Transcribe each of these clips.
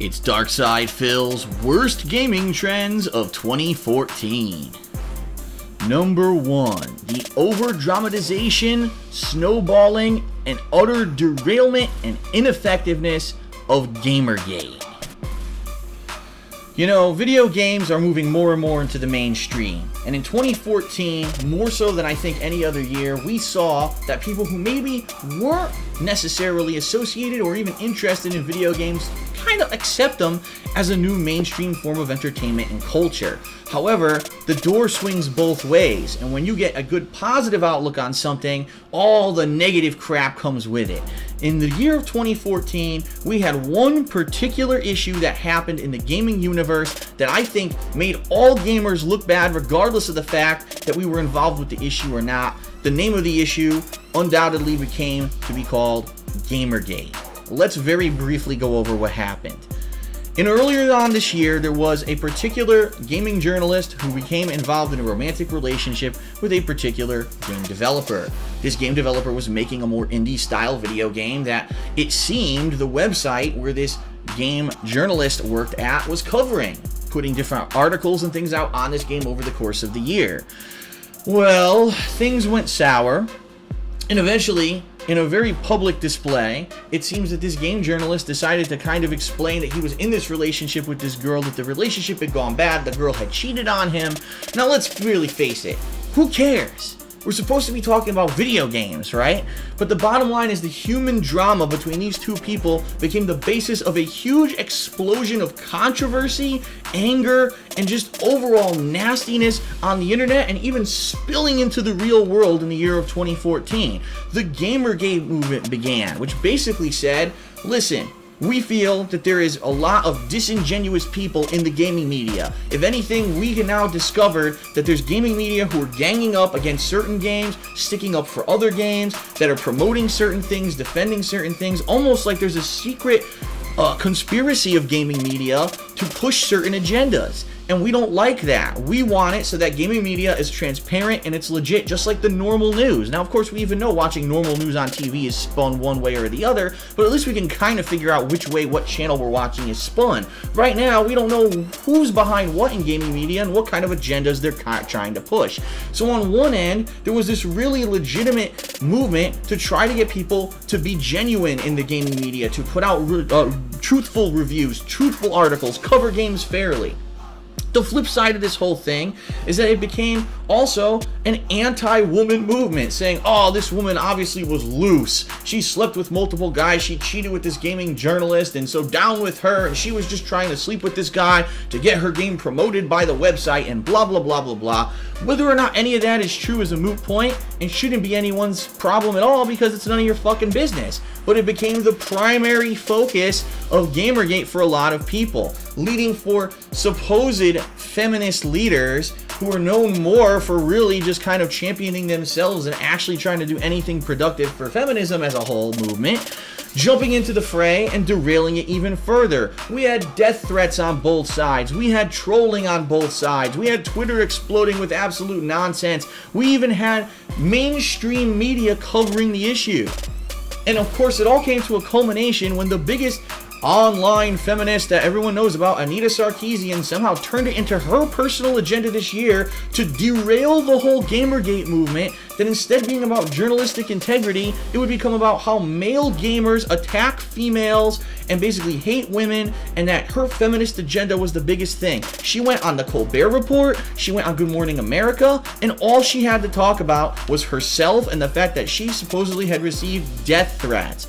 It's Darkside Phil's worst gaming trends of 2014. Number 1. The over-dramatization, snowballing, and utter derailment and ineffectiveness of Gamergate. You know, video games are moving more and more into the mainstream. And in 2014, more so than I think any other year, we saw that people who maybe weren't necessarily associated or even interested in video games kind of accept them as a new mainstream form of entertainment and culture. However, the door swings both ways, and when you get a good positive outlook on something, all the negative crap comes with it. In the year of 2014, we had one particular issue that happened in the gaming universe that I think made all gamers look bad regardless of the fact that we were involved with the issue or not. The name of the issue undoubtedly became to be called Gamergate. Let's very briefly go over what happened. Earlier on this year, there was a particular gaming journalist who became involved in a romantic relationship with a particular game developer. This game developer was making a more indie-style video game that it seemed the website where this game journalist worked at was covering, putting different articles and things out on this game over the course of the year. Well, things went sour, and eventually, in a very public display, it seems that this game journalist decided to kind of explain that he was in this relationship with this girl, that the relationship had gone bad, the girl had cheated on him. Now let's really face it, who cares? We're supposed to be talking about video games, right? But the bottom line is the human drama between these two people became the basis of a huge explosion of controversy, anger, and just overall nastiness on the internet and even spilling into the real world in the year of 2014. The Gamergate movement began, which basically said, listen, we feel that there is a lot of disingenuous people in the gaming media. If anything, we can now discover that there's gaming media who are ganging up against certain games, sticking up for other games, that are promoting certain things, defending certain things, almost like there's a secret conspiracy of gaming media to push certain agendas. And we don't like that. We want it so that gaming media is transparent and it's legit, just like the normal news. Now, of course, we even know watching normal news on TV is spun one way or the other, but at least we can kind of figure out which way what channel we're watching is spun. Right now, we don't know who's behind what in gaming media and what kind of agendas they're trying to push. So on one end, there was this really legitimate movement to try to get people to be genuine in the gaming media, to put out truthful reviews, truthful articles, cover games fairly. The flip side of this whole thing is that it became also an anti-woman movement, saying, oh, this woman obviously was loose. She slept with multiple guys. She cheated with this gaming journalist, and so down with her, and she was just trying to sleep with this guy to get her game promoted by the website, and blah, blah, blah, blah, blah. Whether or not any of that is true is a moot point and shouldn't be anyone's problem at all because it's none of your fucking business. But it became the primary focus of Gamergate for a lot of people, leading for supposed feminist leaders who are known more for really just kind of championing themselves and actually trying to do anything productive for feminism as a whole movement, jumping into the fray and derailing it even further. We had death threats on both sides. We had trolling on both sides. We had Twitter exploding with absolute nonsense. We even had mainstream media covering the issue. And of course, it all came to a culmination when the biggest online feminist that everyone knows about, Anita Sarkeesian, somehow turned it into her personal agenda this year to derail the whole Gamergate movement, that instead of being about journalistic integrity, it would become about how male gamers attack females and basically hate women, and that her feminist agenda was the biggest thing. She went on the Colbert Report, she went on Good Morning America, and all she had to talk about was herself and the fact that she supposedly had received death threats.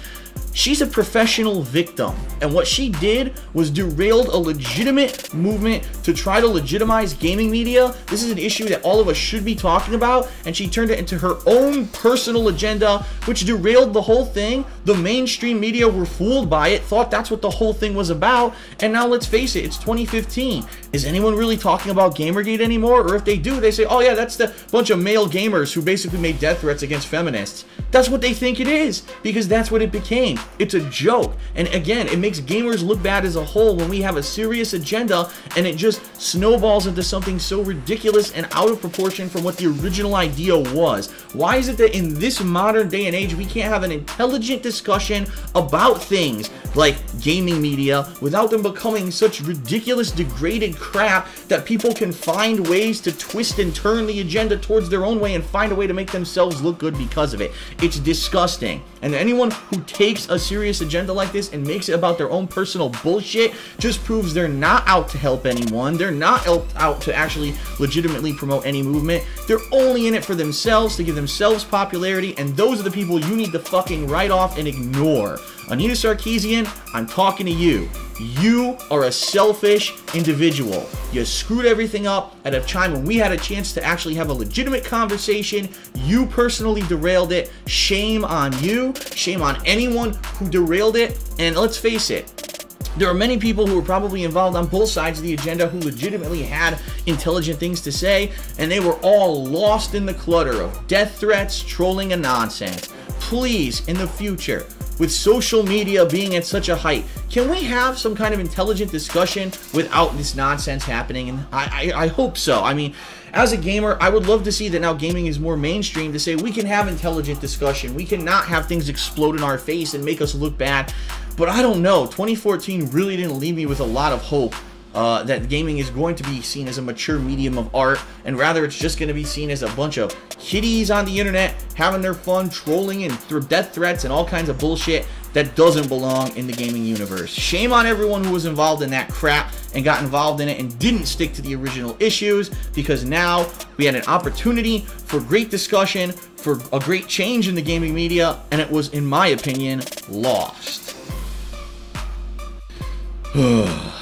She's a professional victim, and what she did was derailed a legitimate movement to try to legitimize gaming media. This is an issue that all of us should be talking about, and she turned it into her own personal agenda, which derailed the whole thing. The mainstream media were fooled by it, thought that's what the whole thing was about, and now let's face it, it's 2015. Is anyone really talking about Gamergate anymore? Or if they do, they say, oh yeah, that's the bunch of male gamers who basically made death threats against feminists. That's what they think it is, because that's what it became. it's a joke. And again, it makes gamers look bad as a whole when we have a serious agenda and it just snowballs into something so ridiculous and out of proportion from what the original idea was. Why is it that in this modern day and age we can't have an intelligent discussion about things like gaming media without them becoming such ridiculous, degraded crap that people can find ways to twist and turn the agenda towards their own way and find a way to make themselves look good because of it? It's disgusting. And anyone who takes a serious agenda like this and makes it about their own personal bullshit just proves they're not out to help anyone. They're not out to actually legitimately promote any movement. They're only in it for themselves, to give themselves popularity, and those are the people you need to fucking write off and ignore. Anita Sarkeesian, I'm talking to you. You are a selfish individual. You screwed everything up at a time when we had a chance to actually have a legitimate conversation. You personally derailed it. Shame on you. Shame on anyone who derailed it. And let's face it, there are many people who were probably involved on both sides of the agenda who legitimately had intelligent things to say, and they were all lost in the clutter of death threats, trolling, and nonsense. Please, in the future, with social media being at such a height, can we have some kind of intelligent discussion without this nonsense happening? And I hope so. I mean, as a gamer, I would love to see that now gaming is more mainstream, to say we can have intelligent discussion. We cannot have things explode in our face and make us look bad. But I don't know. 2014 really didn't leave me with a lot of hope that gaming is going to be seen as a mature medium of art, and rather it's just going to be seen as a bunch of kiddies on the internet having their fun, trolling and through death threats and all kinds of bullshit that doesn't belong in the gaming universe. Shame on everyone who was involved in that crap and got involved in it and didn't stick to the original issues, because now we had an opportunity for great discussion, for a great change in the gaming media, and it was, in my opinion, lost.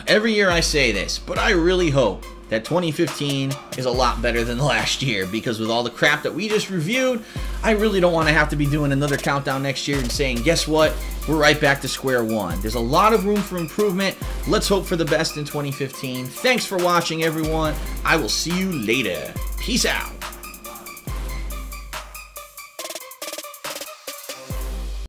Every year I say this, but I really hope that 2015 is a lot better than last year, because with all the crap that we just reviewed, I really don't want to have to be doing another countdown next year and saying, guess what? We're right back to square one. There's a lot of room for improvement. Let's hope for the best in 2015. Thanks for watching, everyone. I will see you later. Peace out.